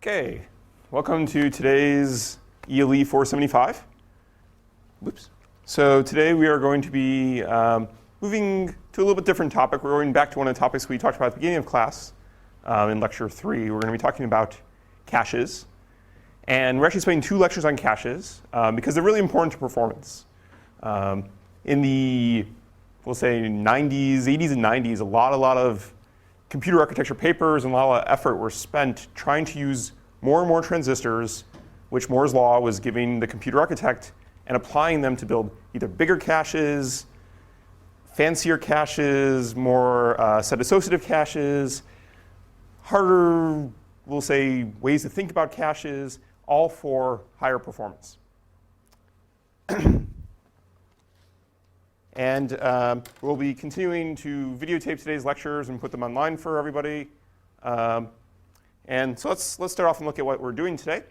Okay, welcome to today's ELE 475. Whoops. So today we are going to be moving to a little bit different topic. We're going back to one of the topics we talked about at the beginning of class in lecture 3. We're going to be talking about caches. And we're actually spending 2 lectures on caches because they're really important to performance. In the, we'll say, 80s and 90s, a lot of computer architecture papers and a lot of effort were spent trying to use more and more transistors, which Moore's law was giving the computer architect, and applying them to build either bigger caches, fancier caches, more set associative caches, harder, we'll say, ways to think about caches, all for higher performance. And we'll be continuing to videotape today's lectures and put them online for everybody. And so let's start off and look at what we're doing today.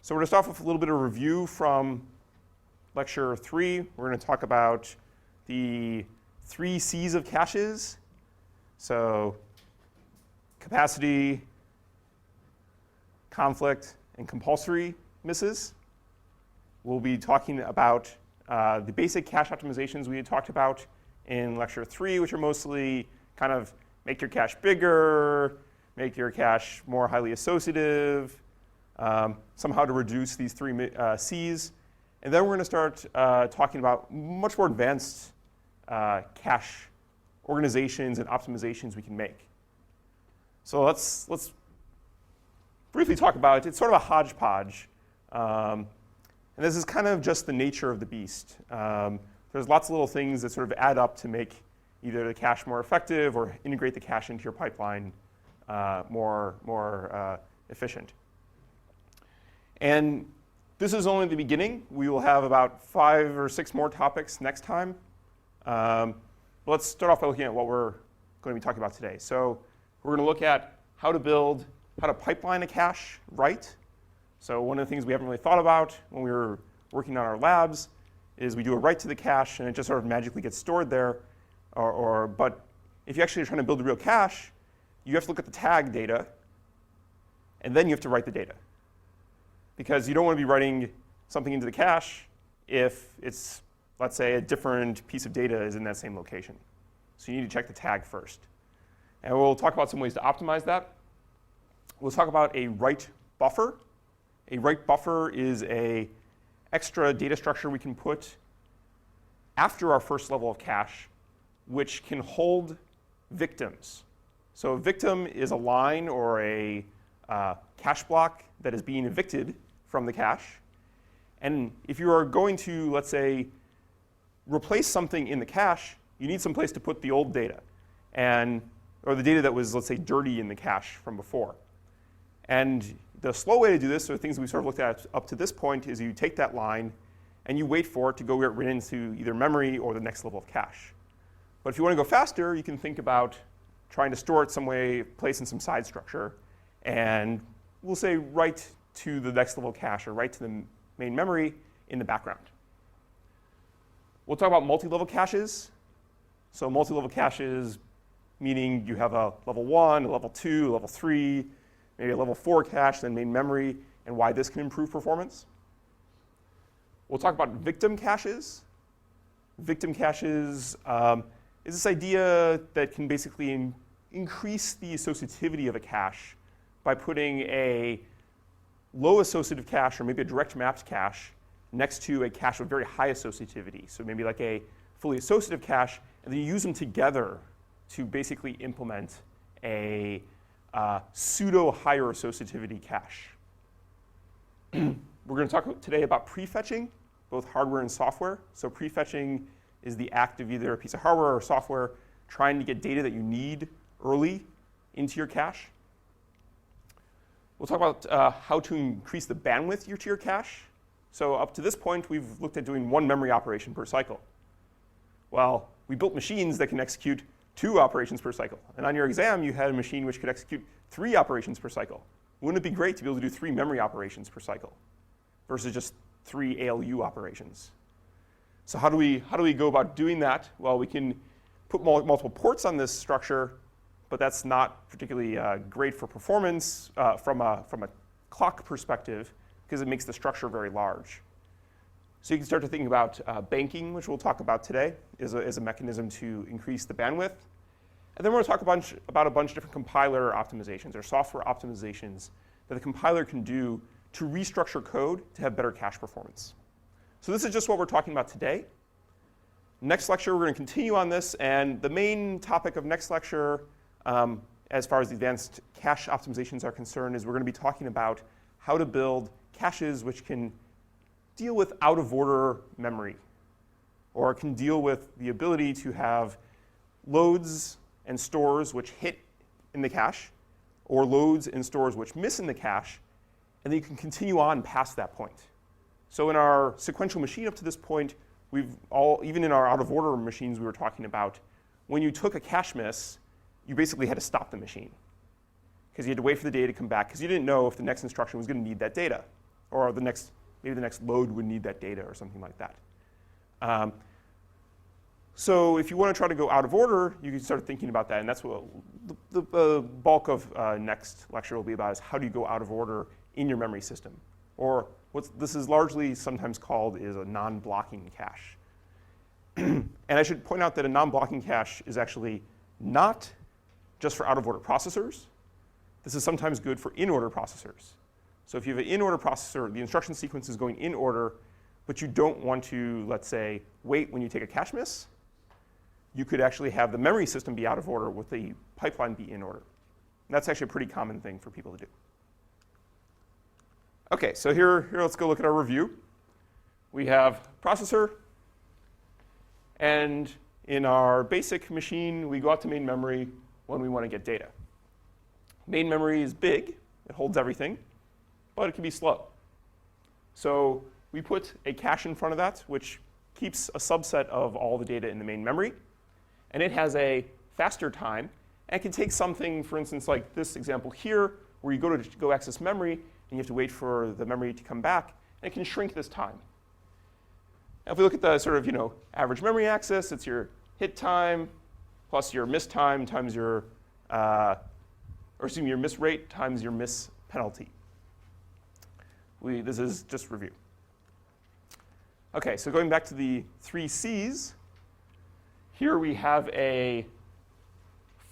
So we're going to start off with a little bit of review from lecture 3. We're going to talk about the 3 C's of caches. So capacity, conflict, and compulsory misses. We'll be talking about the basic cache optimizations we had talked about in lecture 3, which are mostly kind of make your cache bigger, make your cache more highly associative, somehow to reduce these 3 C's. And then we're going to start talking about much more advanced cache organizations and optimizations we can make. So let's briefly talk about it. It's sort of a hodgepodge. And this is kind of just the nature of the beast. There's lots of little things that sort of add up to make either the cache more effective or integrate the cache into your pipeline more efficient. And this is only the beginning. We will have about 5 or 6 more topics next time. But let's start off by looking at what we're going to be talking about today. So we're going to look at how to pipeline a cache right. So one of the things we haven't really thought about when we were working on our labs is we do a write to the cache, and it just sort of magically gets stored there. But if you actually are trying to build a real cache, you have to look at the tag data, and then you have to write the data. Because you don't want to be writing something into the cache if it's, let's say, a different piece of data is in that same location. So you need to check the tag first. And we'll talk about some ways to optimize that. We'll talk about a write buffer. A write buffer is an extra data structure we can put after our first level of cache, which can hold victims. So a victim is a line or a cache block that is being evicted from the cache. And if you are going to, let's say, replace something in the cache, you need some place to put the old data, or the data that was, let's say, dirty in the cache from before. And the slow way to do this, or things we sort of looked at up to this point, is you take that line and you wait for it to go get written into either memory or the next level of cache. But if you want to go faster, you can think about trying to store it some way, place in some side structure, and we'll say write to the next level cache or write to the main memory in the background. We'll talk about multi-level caches. So multi-level caches, meaning you have a level 1, a level 2, a level 3, maybe a level 4 cache, then main memory, and why this can improve performance. We'll talk about victim caches. Victim caches is this idea that can basically increase the associativity of a cache by putting a low associative cache, or maybe a direct mapped cache, next to a cache with very high associativity. So maybe like a fully associative cache, and then you use them together to basically implement a pseudo higher associativity cache. We're going to talk today about prefetching, both hardware and software. So prefetching is the act of either a piece of hardware or software trying to get data that you need early into your cache. We'll talk about how to increase the bandwidth to your cache. So up to this point, we've looked at doing 1 memory operation per cycle. Well, we built machines that can execute 2 operations per cycle. And on your exam, you had a machine which could execute 3 operations per cycle. Wouldn't it be great to be able to do 3 memory operations per cycle versus just 3 ALU operations? So how do we go about doing that? Well, we can put multiple ports on this structure but that's not particularly great for performance from a clock perspective because it makes the structure very large. So you can start to think about banking, which we'll talk about today, as a mechanism to increase the bandwidth. And then we're going to talk about a bunch of different compiler optimizations or software optimizations that the compiler can do to restructure code to have better cache performance. So this is just what we're talking about today. Next lecture, we're going to continue on this. And the main topic of next lecture, as far as the advanced cache optimizations are concerned, is we're going to be talking about how to build caches which can deal with out-of-order memory, or can deal with the ability to have loads and stores which hit in the cache, or loads and stores which miss in the cache, and then you can continue on past that point. So in our sequential machine up to this point, even in our out-of-order machines we were talking about, when you took a cache miss, you basically had to stop the machine, because you had to wait for the data to come back, because you didn't know if the next instruction was going to need that data, or maybe the next load would need that data, or something like that. So if you want to try to go out of order, you can start thinking about that, and that's what the bulk of next lecture will be about, is how do you go out of order in your memory system, or what this is largely sometimes called is a non-blocking cache. And I should point out that a non-blocking cache is actually not just for out-of-order processors. This is sometimes good for in-order processors. So if you have an in-order processor, the instruction sequence is going in order, but you don't want to, let's say, wait when you take a cache miss, you could actually have the memory system be out of order with the pipeline be in order. And that's actually a pretty common thing for people to do. OK, so here let's go look at our review. We have processor. And in our basic machine, we go out to main memory when we want to get data. Main memory is big. It holds everything. But it can be slow. So we put a cache in front of that, which keeps a subset of all the data in the main memory. And it has a faster time. And it can take something, for instance, like this example here, where you go access memory, and you have to wait for the memory to come back. And it can shrink this time. Now, if we look at the sort of average memory access, it's your hit time plus your miss time times your miss rate times your miss penalty. This is just review. OK, so going back to the 3 Cs, here we have a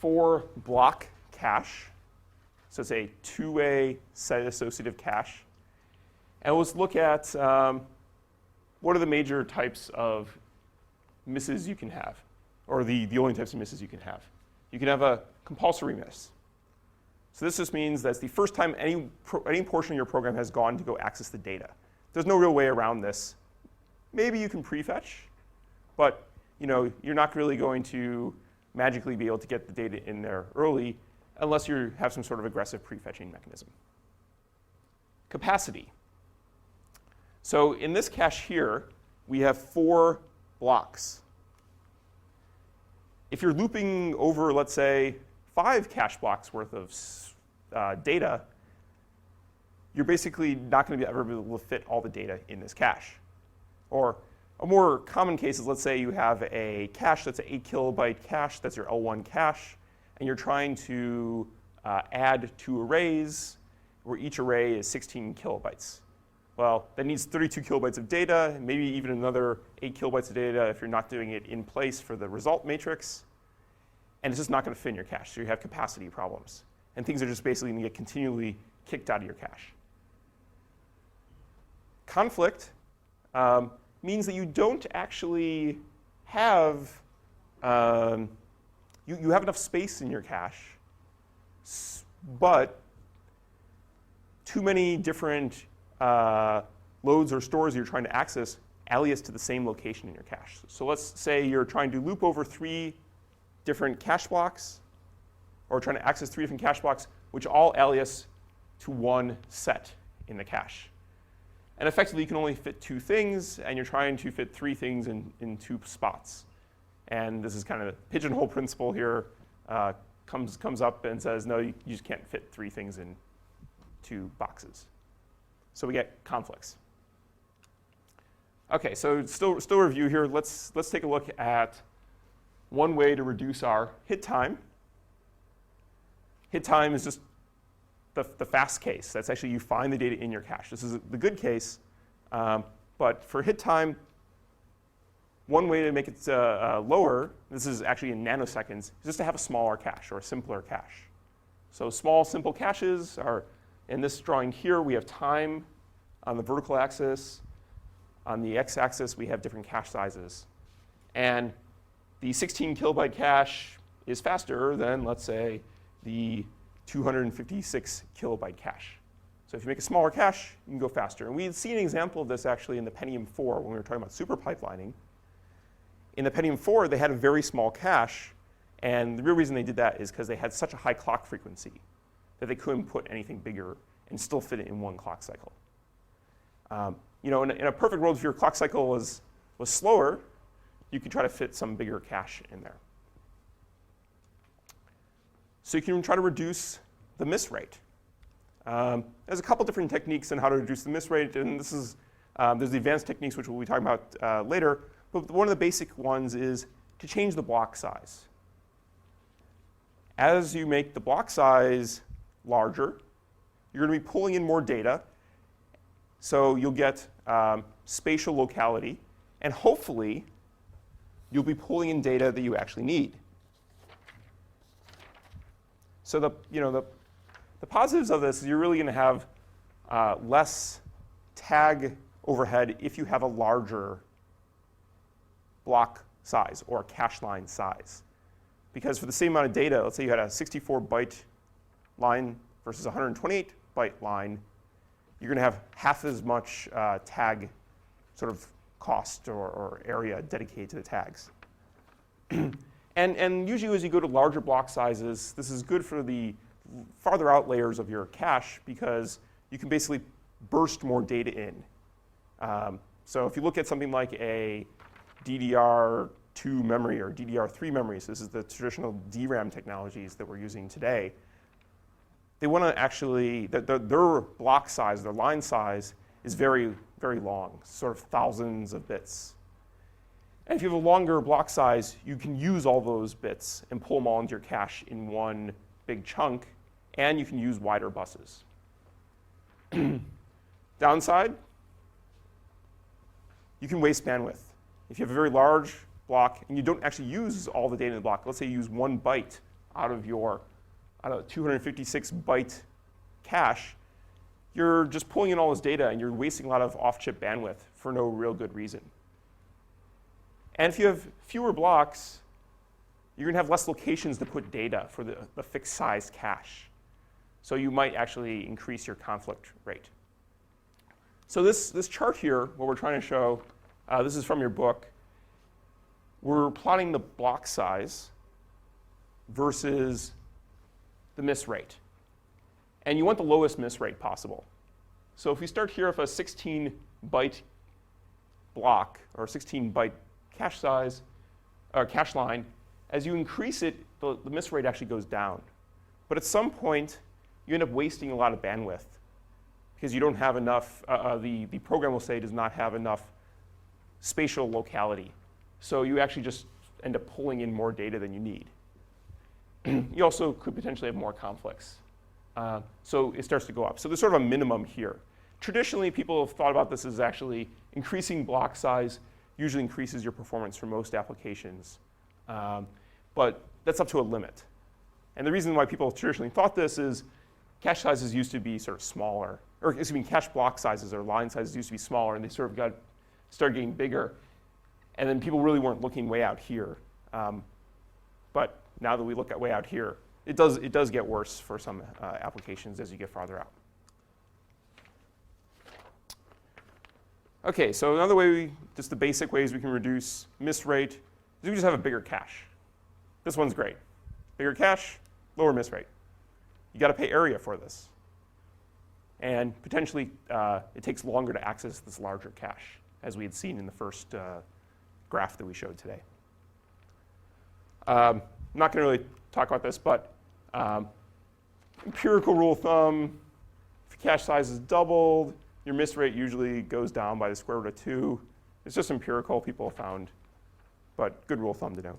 4-block cache. So it's a 2-way set associative cache. And let's look at what are the major types of misses you can have, or the only types of misses you can have. You can have a compulsory miss. So this just means that's the first time any portion of your program has gone to go access the data. There's no real way around this. Maybe you can prefetch, but you're not really going to magically be able to get the data in there early unless you have some sort of aggressive prefetching mechanism. Capacity. So in this cache here, we have 4 blocks. If you're looping over, let's say, 5 cache blocks worth of data, you're basically not going to ever be able to fit all the data in this cache. Or a more common case is, let's say you have a cache that's an 8 kilobyte cache, that's your L1 cache, and you're trying to add 2 arrays, where each array is 16 kilobytes. Well, that needs 32 kilobytes of data, and maybe even another 8 kilobytes of data if you're not doing it in place for the result matrix. And it's just not going to fit in your cache, so you have capacity problems. And things are just basically going to get continually kicked out of your cache. Conflict means that you don't actually have, you have enough space in your cache, but too many different loads or stores you're trying to access alias to the same location in your cache. So let's say you're trying to loop over 3 different cache blocks, or trying to access 3 different cache blocks, which all alias to one set in the cache. And effectively, you can only fit 2 things, and you're trying to fit 3 things in 2 spots. And this is kind of the pigeonhole principle here. Comes up and says, no, you just can't fit 3 things in 2 boxes. So we get conflicts. OK, so still review here. Let's take a look at one way to reduce our hit time. Hit time is just the fast case. That's actually you find the data in your cache. This is the good case. But for hit time, one way to make it lower, this is actually in nanoseconds, is just to have a smaller cache or a simpler cache. So small, simple caches are, in this drawing here, we have time on the vertical axis. On the x-axis, we have different cache sizes. And the 16 kilobyte cache is faster than, let's say, the 256 kilobyte cache. So if you make a smaller cache, you can go faster. And we had seen an example of this actually in the Pentium 4 when we were talking about super pipelining. In the Pentium 4, they had a very small cache. And the real reason they did that is because they had such a high clock frequency that they couldn't put anything bigger and still fit it in one clock cycle. In a perfect world, if your clock cycle was slower, you could try to fit some bigger cache in there. So you can try to reduce the miss rate. There's a couple different techniques on how to reduce the miss rate, and this is there's the advanced techniques which we'll be talking about later. But one of the basic ones is to change the block size. As you make the block size larger, you're going to be pulling in more data. So you'll get spatial locality, and hopefully you'll be pulling in data that you actually need. So the positives of this is you're really going to have less tag overhead if you have a larger block size or cache line size. Because for the same amount of data, let's say you had a 64-byte line versus a 128-byte line, you're going to have half as much tag sort of cost or area dedicated to the tags. And usually as you go to larger block sizes, this is good for the farther out layers of your cache because you can basically burst more data in. So if you look at something like a DDR2 memory or DDR3 memories, this is the traditional DRAM technologies that we're using today, they want to actually, their block size, their line size is very, very long, sort of thousands of bits. And if you have a longer block size, you can use all those bits and pull them all into your cache in one big chunk, and you can use wider buses. Downside, you can waste bandwidth. If you have a very large block and you don't actually use all the data in the block, let's say you use 1 byte out of your 256-byte cache, you're just pulling in all this data and you're wasting a lot of off-chip bandwidth for no real good reason. And if you have fewer blocks, you're going to have less locations to put data for the fixed size cache. So you might actually increase your conflict rate. So this chart here, what we're trying to show, this is from your book. We're plotting the block size versus the miss rate. And you want the lowest miss rate possible. So if we start here with a 16-byte block or 16-byte cache size, or cache line, as you increase it, the miss rate actually goes down. But at some point, you end up wasting a lot of bandwidth because you don't have enough, the program will say does not have enough spatial locality. So you actually just end up pulling in more data than you need. You also could potentially have more conflicts. So it starts to go up. So there's sort of a minimum here. Traditionally, people have thought about this as actually increasing block size usually increases your performance for most applications. But that's up to a limit. And the reason why people traditionally thought this is cache sizes used to be sort of smaller, or excuse me, cache block sizes or line sizes used to be smaller, and they sort of started getting bigger. And then people really weren't looking way out here. But now that we look at way out here, it does get worse for some applications as you get farther out. OK, so another way, just the basic ways we can reduce miss rate, is we just have a bigger cache. This one's great. Bigger cache, lower miss rate. You got to pay area for this. And potentially, it takes longer to access this larger cache, as we had seen in the first graph that we showed today. I'm not going to really talk about this, but empirical rule of thumb, if your cache size is doubled, your miss rate usually goes down by the square root of 2. It's just empirical, people have found, but good rule of thumb to know.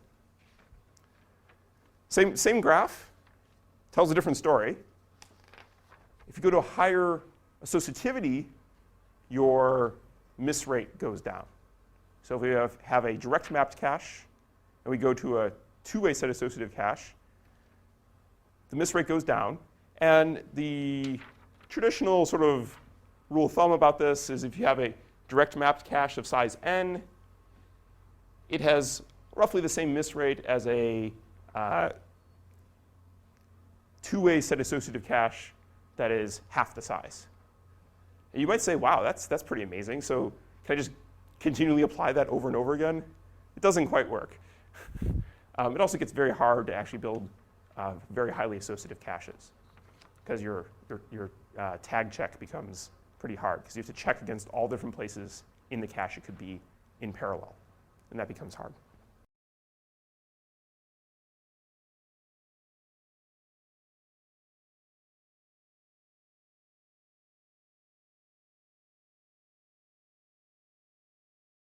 Same graph. tells a different story. If you go to a higher associativity, your miss rate goes down. So if we have a direct mapped cache, and we go to a two-way set associative cache, the miss rate goes down. And the traditional sort of rule of thumb about this is if you have a direct mapped cache of size n, it has roughly the same miss rate as a two-way set associative cache that is half the size. And you might say, wow, that's pretty amazing. So can I just continually apply that over and over again? It doesn't quite work. It also gets very hard to actually build very highly associative caches, because your tag check becomes pretty hard, because you have to check against all different places in the cache it could be in parallel, and that becomes hard.